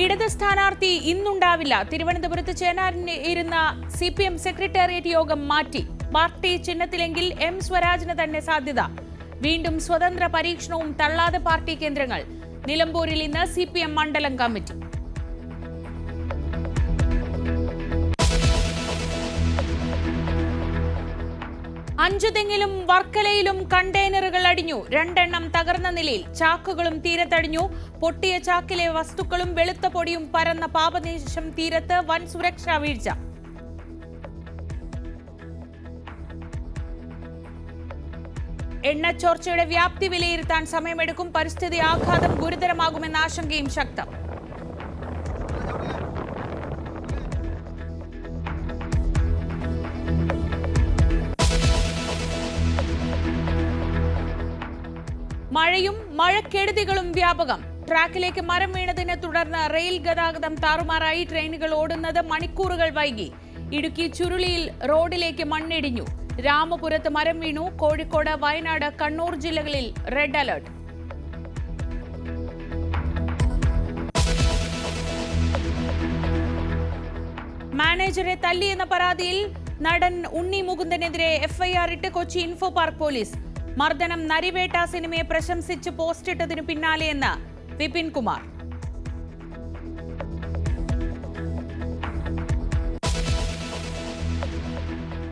ഇടത് സ്ഥാനാർത്ഥി ഇന്നുണ്ടാവില്ല. തിരുവനന്തപുരത്ത് ചേരാനിരുന്ന CPM സെക്രട്ടേറിയറ്റ് യോഗം മാറ്റി. പാർട്ടി ചിഹ്നത്തിലെങ്കിൽ M സ്വരാജിന് തന്നെ സാധ്യത. വീണ്ടും സ്വതന്ത്ര പരീക്ഷണവും തള്ളാതെ പാർട്ടി കേന്ദ്രങ്ങൾ. നിലമ്പൂരിൽ ഇന്ന് CPM മണ്ഡലം കമ്മിറ്റി. അഞ്ചുതെങ്ങിലും വർക്കലയിലും കണ്ടെയ്നറുകൾ അടിഞ്ഞു. 2 എണ്ണം തകർന്ന നിലയിൽ. ചാക്കുകളും തീരത്തടിഞ്ഞു. പൊട്ടിയ ചാക്കിലെ വസ്തുക്കളും വെളുത്ത പൊടിയും പരന്ന പാപദേശം. തീരത്ത് വൻ സുരക്ഷാ വീഴ്ച. എണ്ണച്ചോർച്ചയുടെ വ്യാപ്തി വിലയിരുത്താൻ സമയമെടുക്കും. പരിസ്ഥിതി ആഘാതം ഗുരുതരമാകുമെന്ന ആശങ്കയും ശക്തം. മഴയും മഴക്കെടുതികളും വ്യാപകം. ട്രാക്കിലേക്ക് മരം വീണതിനെ തുടർന്ന് റെയിൽ ഗതാഗതം താറുമാറായി. ട്രെയിനുകൾ ഓടുന്നത് മണിക്കൂറുകൾ വൈകി. ഇടുക്കി ചുരുളിയിൽ റോഡിലേക്ക് മണ്ണിടിഞ്ഞു. രാമപുരത്ത് മരം വീണു. കോഴിക്കോട്, വയനാട്, കണ്ണൂർ ജില്ലകളിൽ റെഡ് അലർട്ട്. മാനേജറെ തല്ലിയെന്ന പരാതിയിൽ നടൻ ഉണ്ണി മുകുന്ദനെതിരെ FIR ഇട്ട് കൊച്ചി ഇൻഫോ പാർക്ക് പോലീസ്. മർദ്ദനം നരിവേട്ട സിനിമയെ പ്രശംസിച്ച് പോസ്റ്റിട്ടതിനു പിന്നാലെയെന്ന് വിപിൻ കുമാർ.